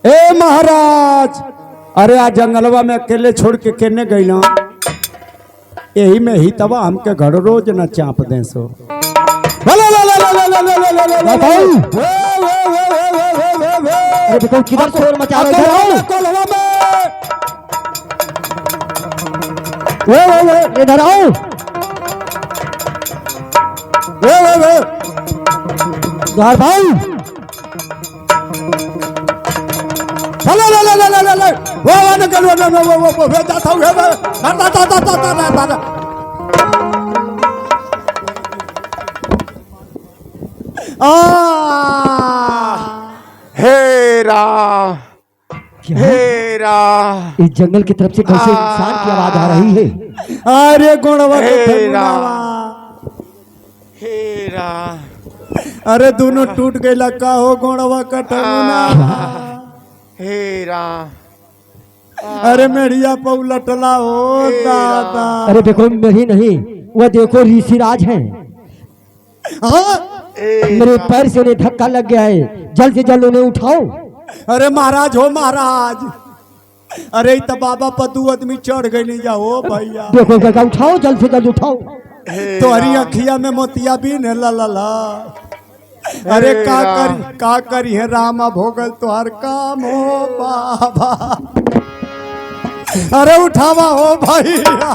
ए महाराज, अरे आ जंगलवा में अकेले छोड़ के केने गईला? यही में ही तबा हमके घर रोज न चाप दे सो। किधर शोर मचा रहे हो? इधर आओ। द्वार भाई हेरा हेरा, इस जंगल की तरफ से कैसे इंसान की आवाज आ रही है? अरे गुणवा हेरा हेरा, अरे दोनों टूट गईला का हो गुणवा कटना। हेरा, अरे मेढ़िया पौलटला हो दादा। अरे देखो मेरी नहीं, वह देखो ऋषिराज हैं। मेरे पैर से उन्हें धक्का लग गया है, जल्द से जल्द उन्हें उठाओ। अरे महाराज हो महाराज, अरे तो बाबा पतू आदमी चढ़ गई नहीं जाओ भैया। देखो काका उठाओ, जल्द से जल्द उठाओ। तोहरी अखिया में मोतिया भी ने ला। अरे का करी है रामा भोगल तोहर काम हो बाबा। अरे उठावा हो भैया।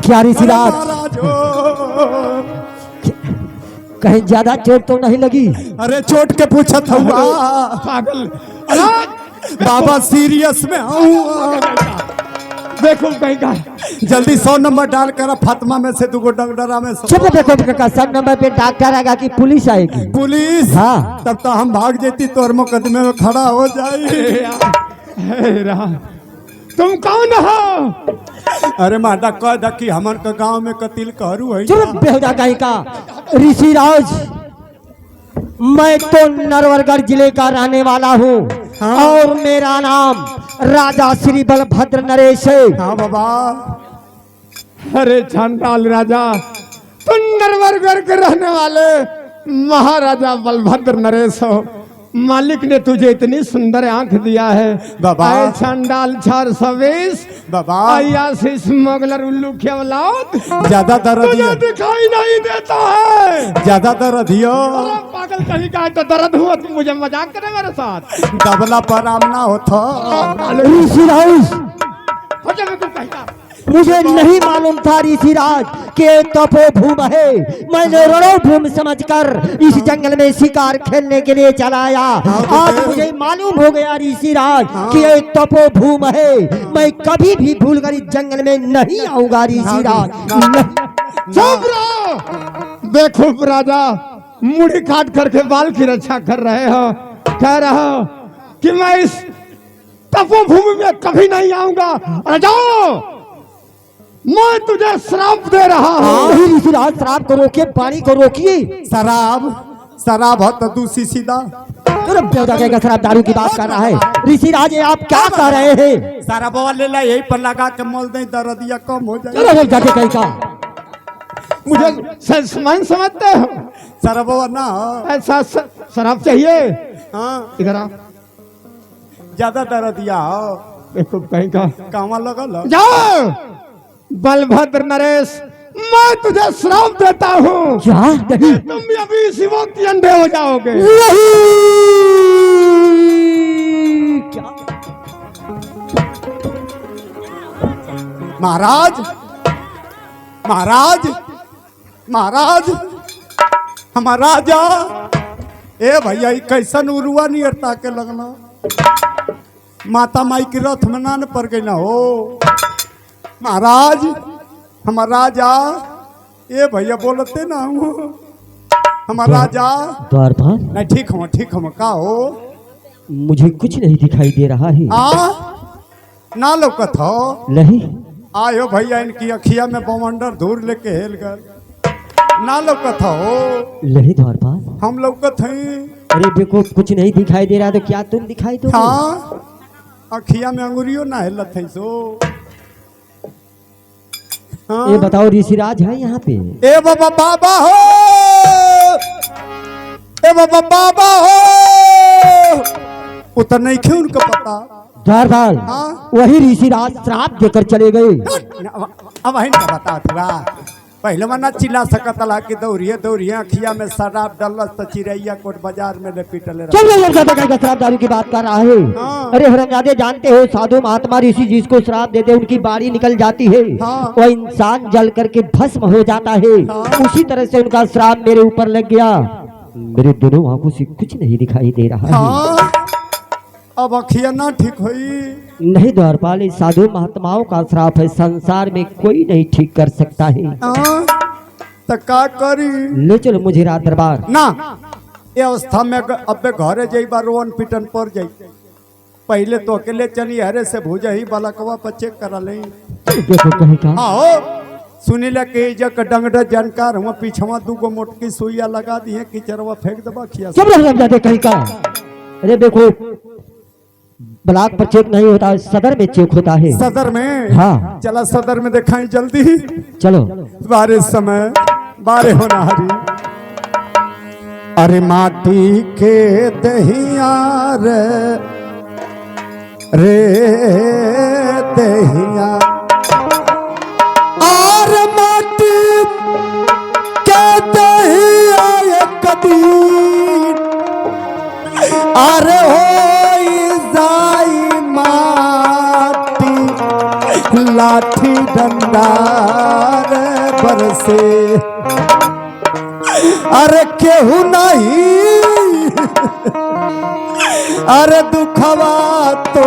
क्या ऋषिराज, महाराज हो, कहीं ज्यादा चोट तो नहीं लगी? अरे चोट के पूछत हुआ पागल। बाबा सीरियस में हूँ। देखो कहीं का जल्दी 100 नंबर डाल कर फातिमा में से दुगो डगडरा में चुप देखो काका, 100 नंबर पे डॉक्टर आएगा कि पुलिस आएगी? पुलिस। हाँ। तब तो हम भाग जेती, तोर मुकदमे में खड़ा हो जाए। तुम कौन हो? अरे माता कह दा कि हमन के गांव में कतिल कहरू है। चुप बेहुदा कहीं का। ऋषिराज, मैं तो नरवरगढ़ जिले का रहने वाला हूँ। हाँ। और मेरा नाम राजा श्री बलभद्र नरेश है। हाँ बाबा। अरे चंडाल राजा, तुम नरवरगढ़ के रहने वाले महाराजा बलभद्र नरेश हो। मालिक ने तुझे इतनी सुंदर आंख दिया है बाबा। चंडाल 420 बाबा स्मगलर उल्लू के औलाद, ज्यादा दर्द तुझे दिखाई नहीं देता है। ज्यादा दर्द दियो। पागल कहीं का तो दर्द हुआ, तुम मुझे मजाक करे मेरे साथ? दबला पर आमना होता। ऋषिराज, हो जा तुम कहीं का। मुझे नहीं मालूम था ऋषिराज कि तपोभूम है। मैंने रणभूमि समझकर इस जंगल में शिकार खेलने के लिए चला आया। आज मुझे मालूम हो गया ऋषिराज कि ये तपोभूम है। मैं कभी भी भूलकर इस जंगल में नहीं आऊंगा ऋषिराज। चुप रहो। देखो राजा, मुड़ी काट करके बाल की रक्षा कर रहे हो, कह रहे हो कि मैं इस तपोभूमि में कभी नहीं आऊंगा। अरे जाओ, मैं तुझे श्राप दे रहा हूँ। ऋषिराज, श्राप को रोकिए, पानी को रोकिए। शराब हो तो दूसरी सीधा। शराब दारू की बात कर रहा है। ऋषिराज, आप क्या कर रहे हैं? सारा बवा ले ला, यही पर लगा के मोल दे, दर्दिया कम हो जाए। जाके कहीं का मुझे समान समझते हो? सारा बवा ना ऐसा शराब चाहिए? हाँ, इधर आ। ज्यादा दर्दिया हो। देखो कहीं का कामा लगल। जाओ बलभद्र नरेश, मैं तुझे श्राप देता हूँ। क्या? नहीं। तुम भी अभी इसी वक्त अंधे हो जाओगे। क्या? महाराज महाराज महाराज, हमारा राजा। ए भैया, कैसन उरुआ नियरता के लगना। माता माई के रथ में नान पर गई ना हो। महाराज, हमारा राजा। ए भैया बोलते ना हो, हमारा राजा। द्वारपाल, नहीं ठीक हम का हो। मुझे कुछ नहीं दिखाई दे रहा है। ना लौकत हो। नहीं। आयो भैया, इनकी अखिया में बवंडर धूर लेके हेल कर। ना लौकत हो। नहीं द्वारपाल, हम लौकत हैं। अरे देखो, कुछ नहीं दिखाई दे रहा तो क्या तुम दिखाई दो? हाँ, अखिया में अंगुरियों ना हिलत है सो। हाँ। ये बताओ ऋषिराज है यहाँ पे? ए बाबा, बाबा हो बाबा हो उतर नहीं क्यों उनको पता। द्वारपाल हाँ? वही ऋषिराज श्राप देकर चले गए। अब वही ना बता तुरा पहले मना चिल्ला सकत ला कि दौड़िए अखिया में शराब डलस तो चिड़ैया कोट बाजार में लपेटल रह। चल श्राप दारू की बात कर रहा है। हाँ। अरे हरमजादे जानते हो साधु महात्मा ऋषि जिसको श्राप देते उनकी बाड़ी निकल जाती है। हाँ। वो इंसान जल करके भस्म हो जाता है। हाँ। उसी तरह से उनका श्राप मेरे ऊपर लग गया। मेरे दोनों आंखों से कुछ नहीं दिखाई दे रहा है। हाँ अब अखिया ना ठीक हुई। नहीं द्वारपाल इस साधु महात्माओं का श्राप है, संसार में कोई नहीं ठीक कर सकता है। हाँ तो का करी ले चलो मुझे रात दरबार। ना ये अवस्था में अबे घरे जाइबा रोन पिटन पर जाई पहले तो अकेले चली हरे से भूजा ही बालकवा पर चेक करा ले। देखो कहीं का आओ सुनी ले के जक डंगड़ जानकार हुआ पीछवा दूगो मोटकी सुइया लगा दी है कीचड़वा फेंक दबा खिया से। सब रह जाते कहीं का। अरे देखो ब्लॉक पर चेक नहीं होता, सदर में चेक होता है। सदर में हाँ। चला सदर में दिखाई जल्दी चलो बारे समय बारे होना हरी। अरे माटी के दहिया रे दहिया और माटी के दहिया एक दिन अरे हो जाई माटी लाठी डंडा रे बरसे अरे केहू नहीं अरे दुखवा तो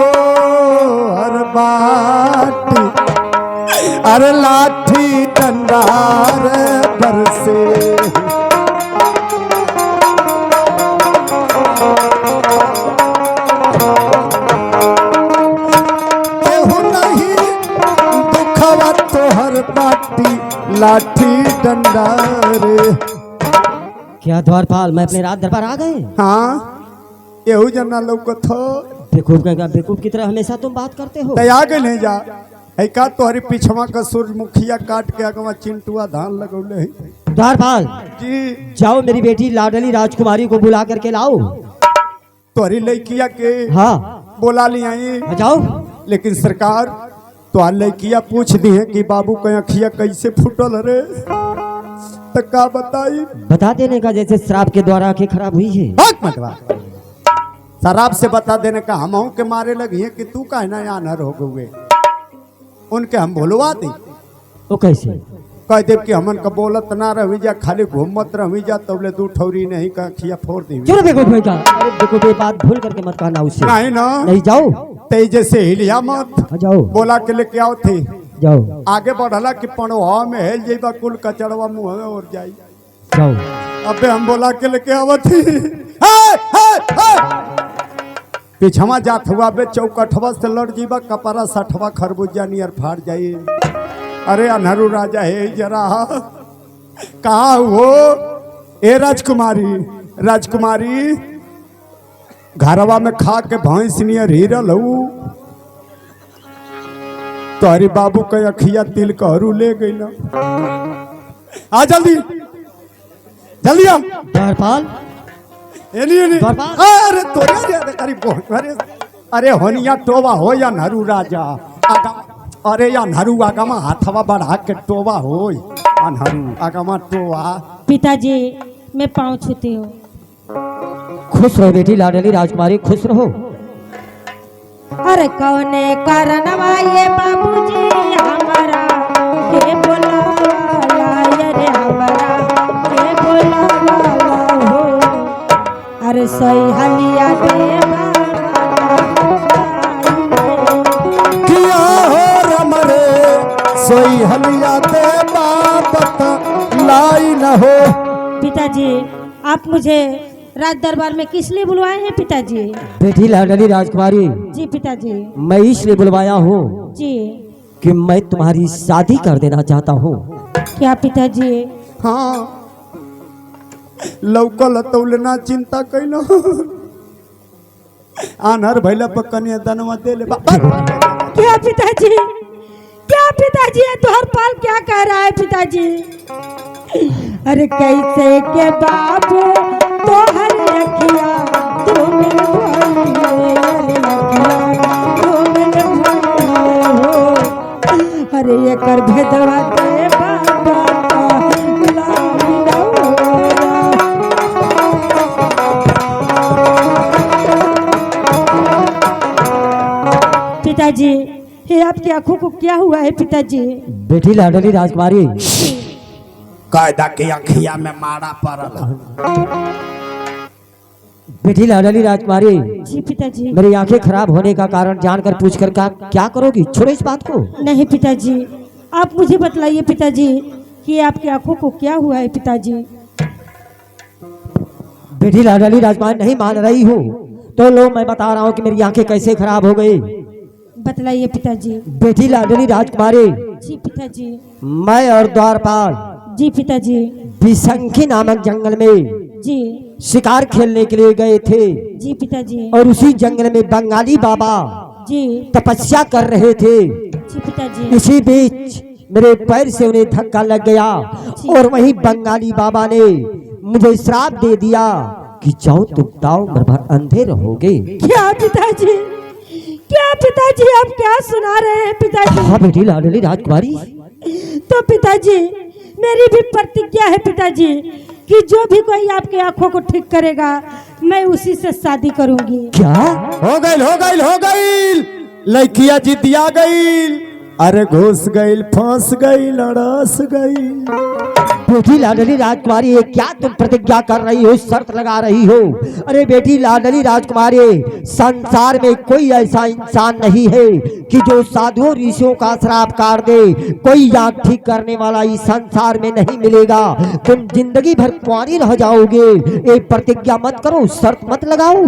हर बाटी अरे लाठी डंडा रे बरसे। लाठी डंडा रे। क्या द्वारपाल मैं अपने रात दरबार आ गए। हाँ यहू जना लौकत हो। बेवकूफ का बेवकूफ की तरह हमेशा तुम बात करते हो। तैया के नहीं जा है का तोहरी पिछवा का सूरजमुखिया काट के अगवा चिंटुआ धान लगौले है। द्वारपाल जी जाओ मेरी बेटी लाडली राजकुमारी को बुला करके लाओ। तोहरी लड़किया के हाँ बोला ली आई जाओ। लेकिन सरकार तो लड़किया पूछ दी है कि बाबू के अखिया कैसे फूटल रे तो का बताई। बता देने का जैसे श्राप के द्वारा आंखें खराब हुई है। मतवा शराब से बता देने का हम के मारे लगी है कि तू कहना अनहर हो गए उनके हम भुलवा दी। वो कैसे कह देव कि हमन का बोलत ना रही जा खाली घूमत रही जा तबले दू ठौरी नहीं का खिया फोड़ दी। चलो बेवकूफ भाई का। अरे बेवकूफ ये बात भूल करके मत कहना उससे। नहीं ना नहीं जाओ तेजे से हिलिया मत जाओ बोला के लेके आओ थे जाओ आगे बढ़ला कि पड़ोहा में हेल जाइबा कुल कचड़वा मुँह में और जाई। जाओ अबे हम बोला के लेके आवत थी पिछवा जात हुआ बे चौकठवा से लड़ जीबा कपड़ा सठवा खरबूजा नियर फाड़ जाई। अरे अनहरू राजा है जरा कहा हो ए राजकुमारी घरवा में खा के भैंस नियर हीरल हूँ तोहरी बाबू के अखिया तिल कहरू ले गई ना। आ जल्दी जल्दी आ द्वारपाल अरे तोरे अरे होनिया टोवा हो या नहरू राजा अरे या नहरू आगमा हाथवा बढ़ा के टोवा हो नहरू आगमा टोवा। पिताजी मैं पाँव छूती हूँ। खुश रहो बेटी लाडली राजकुमारी खुश रहो। अरे कौने कारणवा ये बाबूजी हमारा के बोलावाला रे हमारा के बोलावाला हो। अरे सोई हलिया दे किया हो रमरे सोई हलिया दे बाबत लाई न हो। पिताजी आप मुझे राज दरबार में किस लिए बुलवाए हैं पिताजी। बेटी लाडली राजकुमारी जी पिताजी मैं इसलिए बुलवाया हूँ जी कि मैं तुम्हारी शादी कर देना चाहता हूँ। क्या पिताजी। हाँ लौकल तौलना चिंता कैलो आनहर भैला पर कन्या दनवा दे ले। क्या पिताजी ये द्वारपाल क्या कह रहा है पिताजी। अरे कैसे के बाबू तो हर कर भेदवा दे बाबा का लामिना पिताजी, हे आपकी आंखों को क्या हुआ है पिताजी? बेटी लाडली राजकुमारी, कायदा की अखिया में मारा पड़ल। बेटी लाडली राजकुमारी, जी पिताजी। मेरी आंखें खराब होने का कारण जानकर पूछकर क्या करोगी? छोड़ो इस बात को। नहीं पिताजी, आप मुझे बतलाइए पिताजी कि आपकी आंखों को क्या हुआ है पिताजी? बेटी लाडली राजकुमारी नहीं मान रही हो तो लो मैं बता रहा हूँ कि मेरी आंखें कैसे खराब हो गई। बतलाइए पिताजी। बेटी लाडली राजकुमारी, जी पिताजी। मैं और द्वारपाल जी पिताजी। बिसंखी नामक जंगल में जी शिकार खेलने के लिए गए थे जी पिताजी। और उसी जंगल में बंगाली बाबा जी तपस्या कर रहे थे। जी पिताजी। इसी बीच मेरे पैर से उन्हें धक्का लग गया और वहीं बंगाली बाबा ने मुझे श्राप दे दिया कि जाओ तुम दाव भर भर अंधे रहोगे। क्या पिताजी, क्या पिताजी, आप क्या सुना रहे हैं पिताजी? हाँ बेटी लाडली राजकुमारी। तो पिताजी, मेरी भी प्रतिज्ञा है पिताजी कि जो भी कोई आपकी आंखों को ठीक करेगा मैं उसी से शादी करूंगी। क्या? हो गई लड़किया जितिया गई। अरे घुस गई, फंस गई, लड़स गई। बेटी लाडली राजकुमारी, ये क्या तुम प्रतिज्ञा कर रही हो, शर्त लगा रही हो? अरे बेटी लाडली राजकुमारी, संसार में कोई ऐसा इंसान नहीं है कि जो साधुओं ऋषियों का श्राप काट दे। कोई आँख ठीक करने वाला इस संसार में नहीं मिलेगा। तुम जिंदगी भर कुंवारी रह जाओगे। ये प्रतिज्ञा मत करो, शर्त मत लगाओ।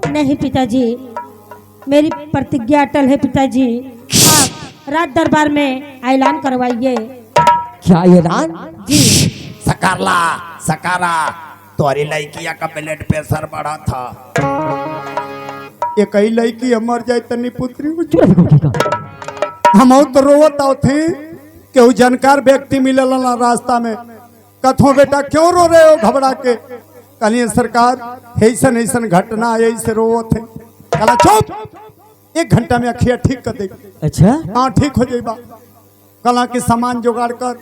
नहीं पिताजी, मेरी प्रतिज्ञा अटल है पिताजी। आप राज दरबार में ऐलान करवाइए। क्या ऐलान? जी सकारा तुम्हारी लड़किया का ब्लड प्रेशर बढ़ा था। ये कई लड़की मर जाए तनी पुत्री हम तो रोवत थे केहू जानकार व्यक्ति मिलल ना रास्ता में। कथो बेटा क्यों रो रहे हो घबरा के? कहलिए सरकार ऐसन ऐसन घटना ऐसे रोवो थे। कहला चुप, 1 घंटा में अखिया ठीक कर देगी। अच्छा, हाँ ठीक हो जाएगा। कला के सामान जुगाड़ कर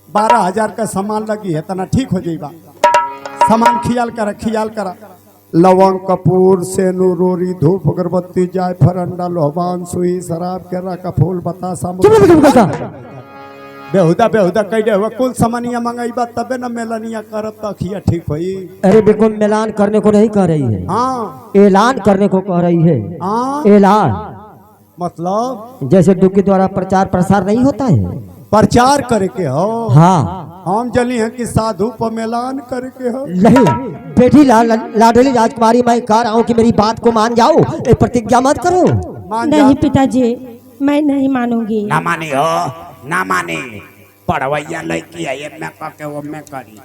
12,000 का सामान लगी है तना ठीक हो जाएगा। सामान खियाल करा लवंग कपूर सेनूर रोरी धूप अगरबत्ती जायफल अंडा लोहबान सुई शराब केरा का फूल बतासा बेहुदा कह दे हुआ कुल सामानिया मंगाईबा तबे न मेलनिया करब त अखिया ठीक होई। अरे बिल्कुल मिलान करने को नहीं कह रही है, हाँ ऐलान करने को कह रही है। हाँ ऐलान मतलब जैसे डुग के द्वारा प्रचार प्रसार नहीं होता है, प्रचार करे के हो। हाँ हम जली है कि साधु पर मेलान करे के हो। नहीं बेटी लाडली राजकुमारी, मैं कह रहा हूँ कि मेरी बात को मान जाओ। ये प्रतिज्ञा मत करो। मान जा। नहीं पिताजी, मैं नहीं मानूंगी। ना मानी हो ना मानी पढ़वैया लड़की है ये मैं कह वो मैं करी।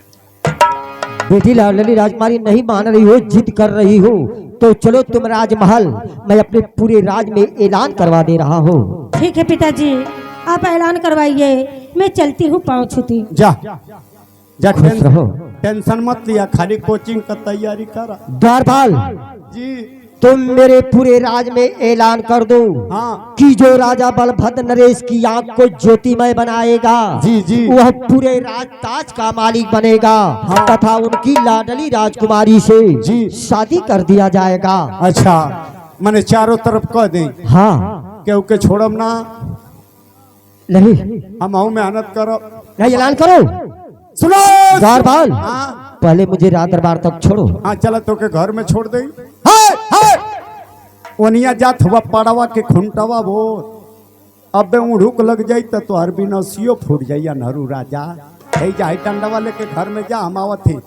बेटी लाडली राजकुमारी नहीं मान रही हो, जिद कर रही हो तो चलो तुम राजमहल, मैं अपने पूरे राज में ऐलान करवा दे रहा हूँ। ठीक है पिताजी, आप ऐलान करवाइए, मैं चलती हूँ पाँव छूती। जा खुश रहो। टेंशन मत लिया, खाली कोचिंग का तैयारी करा। द्वारपाल, जी तुम मेरे पूरे राज में ऐलान कर दो हाँ कि जो राजा बलभद्र नरेश की आंख को ज्योतिमय बनाएगा जी वह पूरे राजताज का मालिक बनेगा। हाँ। तथा उनकी लाडली राजकुमारी से जी। शादी कर दिया जाएगा। अच्छा मैंने चारों तरफ कह दे हाँ केहू के छोड़ब ना, नहीं हम मेहनत करब। नहीं, ऐलान करो। सुनो द्वारपाल, हाँ पहले मुझे रात दरबार तक छोड़ो। हाँ चला तो के घर में छोड़ दे। ओनिया जात हुआ पड़वा के खुंटवा बोल। अब उड़ूक लग जाई तो तोहर भी नसियो फूट जाइया नहरू राजा। है जा टंडवा लेके घर में जा, हम आवत थी।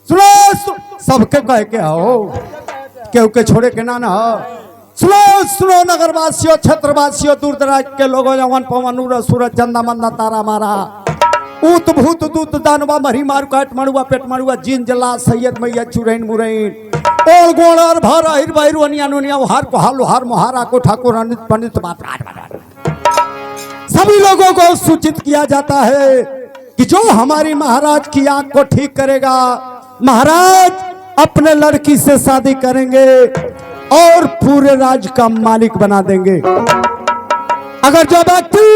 सुनो सबके कह के हो, केहू के छोड़े के ना हो। सुनो नगरवासियों क्षेत्रवासियों दूर दराज के लोगों, यवन पवन उर सूरज चंदा मंदा तारा मारा ऊत भूत दूत दानवा मरी मारू काट मड़ुआ पेट मड़ुआ जीन जला सैयद मैया चुरैन मुरैन ओल गोणर भर अहिर बहिर वनिया नुनिया हार को हाल हार मोहारा को ठाकुर अनित पंडित बात सभी लोगों को सूचित किया जाता है कि जो हमारी महाराज की आंख को ठीक करेगा, महाराज अपने लड़की से शादी करेंगे और पूरे राज्य का मालिक बना देंगे। अगर जो व्यक्ति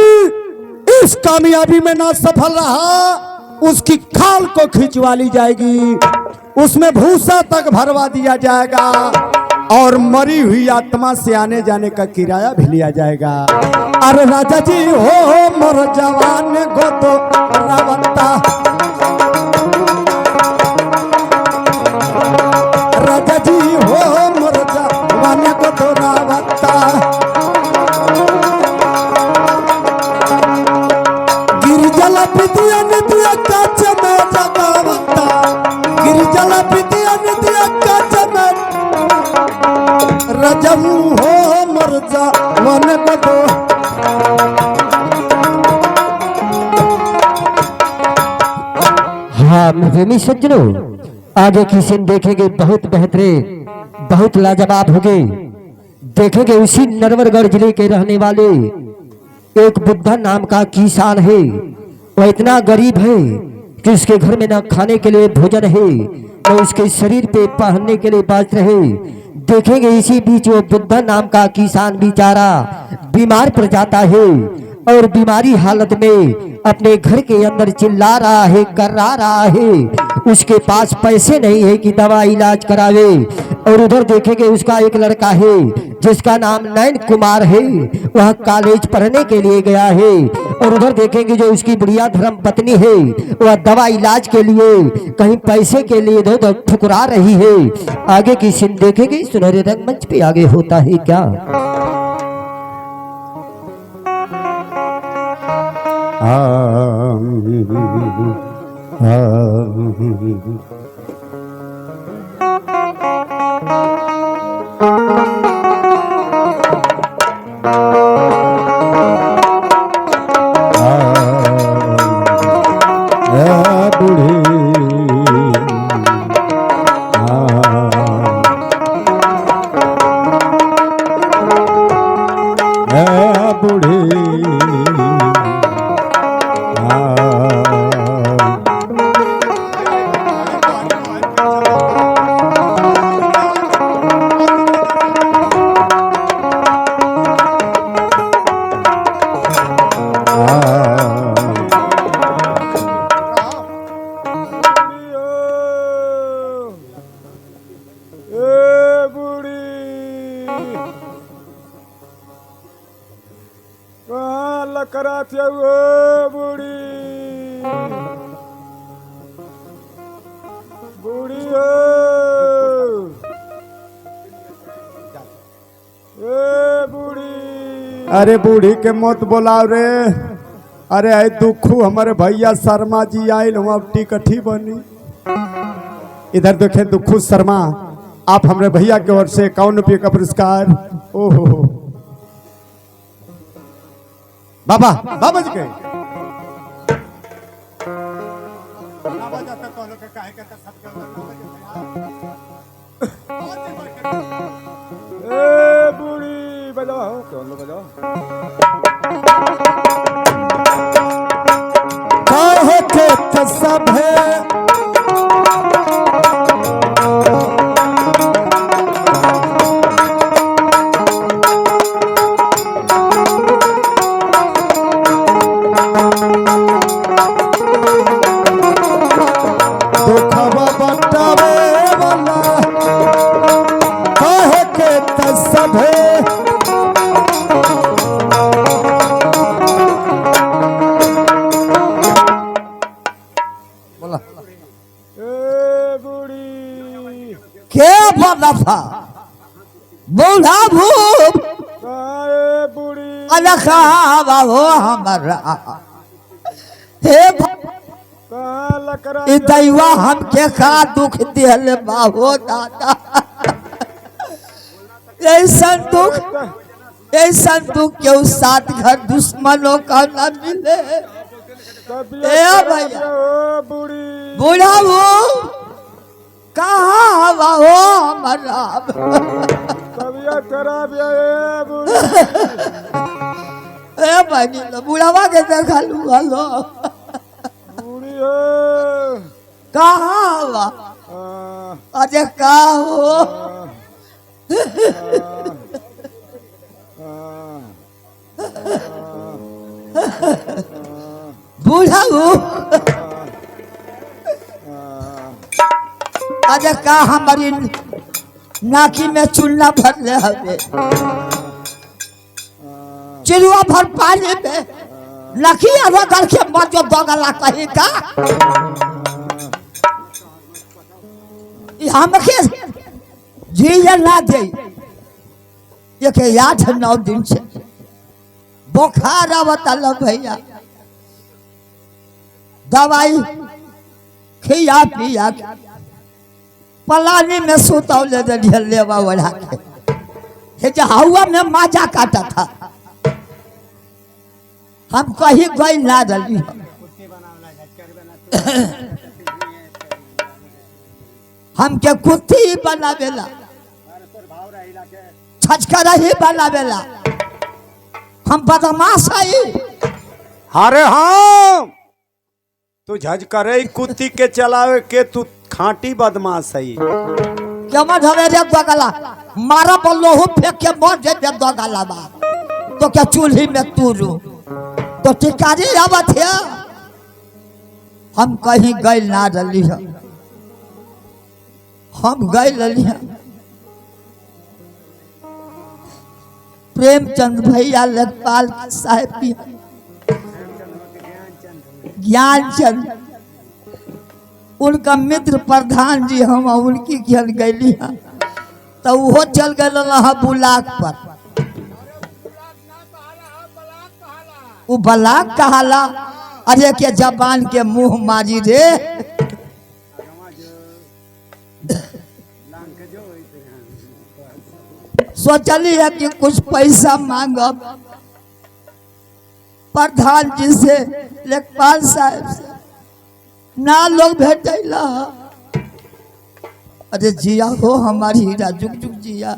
इस कामयाबी में ना सफल रहा, उसकी खाल को खिंचवा ली जाएगी, उसमें भूसा तक भरवा दिया जाएगा और मरी हुई आत्मा से आने जाने का किराया भी लिया जाएगा। अरे राजा जी हो मोर जवान गो तो रावता, राजा जी हो मोर जवान गो तो रावता। गिरिजल पितिया नितिया काच में जगावता, गिरिजल पितिया नितिया काच में रजबू हो मोर जवान गो तो। हाँ प्रेमी सज्जनों, आगे की सीन देखेंगे, बहुत बेहतरीन, बहुत लाजवाब होगी। देखेंगे उसी नरवरगढ़ जिले के रहने वाले एक बुद्धा नाम का किसान है। वह इतना गरीब है कि उसके घर में न खाने के लिए भोजन है, न उसके शरीर पे पहनने के लिए वस्त्र है। देखेंगे इसी बीच वो बुद्धा नाम का किसान बेचारा बीमार पड़ जाता है और बीमारी हालत में अपने घर के अंदर चिल्ला रहा है, कर्रा रहा है। उसके पास पैसे नहीं है कि दवा इलाज करावे। और उधर देखेंगे उसका एक लड़का है जिसका नाम नयन कुमार है, वह कॉलेज पढ़ने के लिए गया है। और उधर देखेंगे जो उसकी बुढ़िया धर्म पत्नी है, वह दवा इलाज के लिए कहीं पैसे के लिए इधर उधर ठुकरा रही है। आगे की सीन देखेंगे, सुनहरे रंगमंच पे आगे होता है क्या। करात बूढ़ी बूढ़ी बूढ़ी। अरे बूढ़ी के मत बोलाओ रे। अरे आई दुखू हमारे भैया शर्मा जी आयल हम टिकठी बनी। इधर देखे दुखू शर्मा, आप हमारे भैया की ओर से 51 रुपये का पुरस्कार। ओहो बाबा बाबा जी के बूढ़ी बजाओ बजाओ। काहे के सब है दफा बूढ़ा भूप बूढ़ी अलखावा हो हमारा हे लकड़ा दैवा हमके का दुख दिल बाहो दादा। ऐसा दुख के उस साथ घर दुश्मनों का न मिले। ए भैया बूढ़ी बूढ़ा वो कहाँ हवा हो हमारा तबियत खराब है बूढ़ी। ए भाई बुढ़ावा के देखा लू हलो बूढ़ी हो कहाँ हवा अरे का हो बुढ़ाऊ अरे का हमारी नाकी में चूना भर ले हवे चिड़ुआ भर पानी में नखिया रगड़ के मत दगला कहीं का हमके जिया ना दे एक 8-9 दिन से बुखार आवता लो भैया दवाई खिया पिया पलानी में सुतौले दे लेवा ओढ़ा के जो हवा में माजा काटा था हम कहीं गई ना रही हम के कुत्ती ही बनावेला छचकरा ही बनावेला हम बदमाश है अरे हाँ तू झजकरे कुत्ती के चलावे के तू खाटी बदमाश है क्या मत हवे रे दगला मारा बल्लो हो फेंक के मर जे दगला बा तो क्या चूल्ही में तूरू तो टिकारी आवत है हम कहीं गए ना रही है हम गए रही है प्रेमचंद भैया लेखपाल साहब की ज्ञानचंद उनका मित्र प्रधान जी हम उनकी घर गई तो वो चल गए बुलाक पर वो बलाक कहाला अरे के जबान के मुंह मारी रे सोचली है कि कुछ पैसा मांगब प्रधान जी से लेखपाल साहब से ना लोग भेटैला अरे जिया हो हमारी हीरा जुग जुग जिया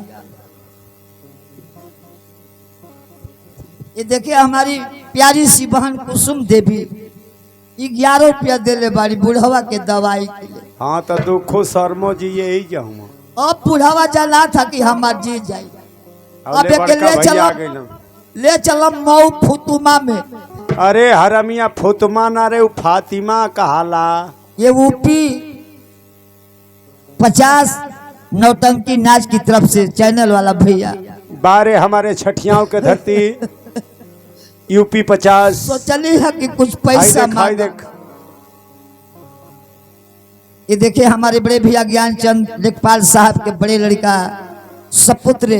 ये देखिए हमारी प्यारी सी बहन कुसुम देवी 11 रुपया देले बारी बुढ़वा के दवाई के लिए हाँ तो दुखो शर्मो जी यही जाऊँ अब बुढ़ावा जाना था कि हमार जी जाए अब एक ले चलो मऊ फुतुमा में अरे हरमिया फुतमा ना रे फातिमा कहाला ये यूपी 50 नौटंकी नाच की तरफ से चैनल वाला भैया बारे हमारे छठियाओं के धरती यूपी 50 तो चली है कि कुछ पैसा देख ये देखिए हमारे बड़े भैया ज्ञानचंद लेखपाल साहब के बड़े लड़का सपुत्र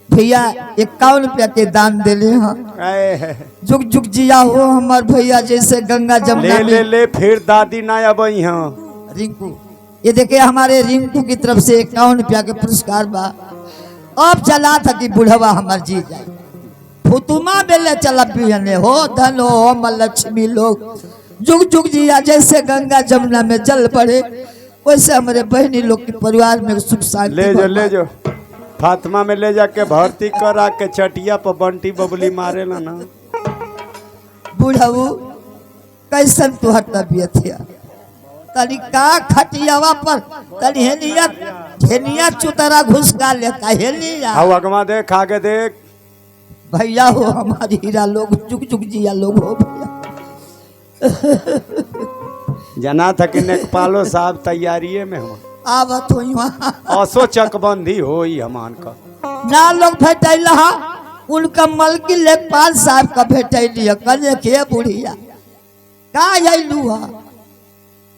भैया 51 रुपया के दान दिले हैं जुग जुग जिया हो हमार भैया जैसे गंगा जमुना ले फिर दादी ना अब रिंकू ये देखिए हमारे रिंकू की तरफ से 51 रुपया के पुरस्कार बा अब चला था कि बुढ़वा हमार जी जाए फुतुमा बेले चला पियने हो धन हो हम लक्ष्मी लोग जुग जुग जिया जैसे गंगा जमुना में जल पड़े वैसे हमारे बहनी लोग के परिवार में सुख शांति ले जो फातिमा में ले जाके भर्ती करा के चटिया पर बंटी बबली मारे ना बुढ़ऊ कैसन तुहर तबियत है तनी का खटियावा पर तनी हेनिया चुतरा घुसका लेता हेनिया आओ अगवा देख आगे देख भैया हो हमारी हीरा लोग जुग जुग जिया लोग हो भैया जना था कि नेकपालो साहब तैयारिये में हम आवत हुई वहाँ असो चकबंदी हो हमान का ना लोग भेटल उनका मलकी लेखपाल साहब का भेटल कल के बुढ़िया का अयलू है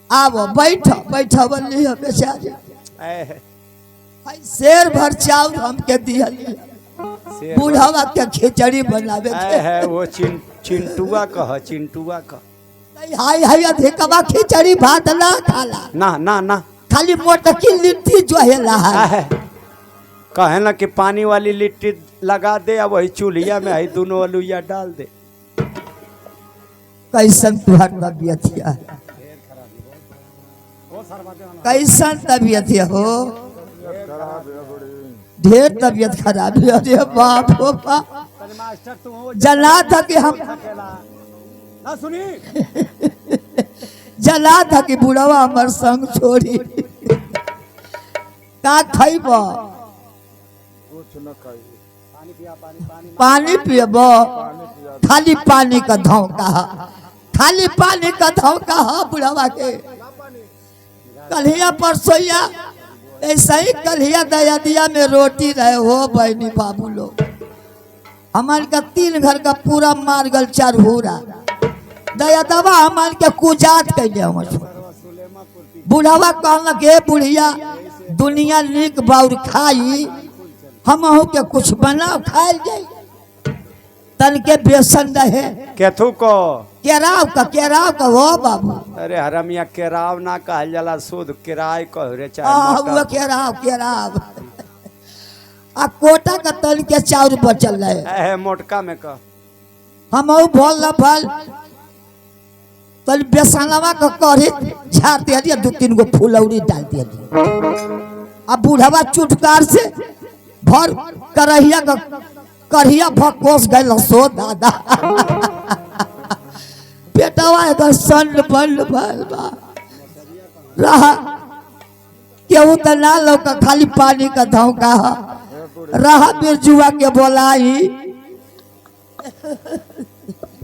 आब बैठ बैठ बल्ली है बेचारी शेर भर चाउर हमके दिहली बुढ़ावा के खिचड़ी बनावे है वो चिंटुआ कह चिंटुआ का हाय हाय अधिकवा खिचड़ी भात ना खाला ना ना ना खाली मोटकी लिट्टी जो है कहे ना कि पानी वाली लिट्टी लगा दे अब वही चूल्हिया में है दोनों अलुइया डाल दे कैसन तुहर तबियत है कैसन तबियत है हो ढेर तबियत खराब है अरे बाप हो बाप जना था कि हम ना सुनी जना था कि बुढ़वा हमार संग छोड़ी का खैब पानी पियब खाली पानी का धौका खाली पानी का धोखा है बुढ़ावा के। कलिया परसोइया ऐसा ही कलिया दया दिया में रोटी रहे हो बहनी बाबू लोग। हमारे का 3 घर का पूरा मार गल चरहूरा दया दवा हमारे के कुजात कैले हमर। बुढ़ावा कहल के बुढ़िया दुनिया निक बाउर खाई हम के कुछ बनाओ खाए जाई। तन के बेसन रहे केथू को केराव का हो बाबू। अरे हरमिया केराव ना कहल जाला, शुद्ध किराय कह रे वो केराव आ कोटा का तन के चाउर बचल रहे मोटका में कह। हम भल फल तल बेसनवा का कढ़ी झाड़ दिया 2-3 गो फुलौरी डाल दिया। अब बूढ़वा चुटकार से भर करहिया का कढ़िया भकोस गए सो दादा। बेटवा एगो सन बल रहा केहू तो ना लोग खाली पानी का धोखा रहा बिरजुआ के बोलाई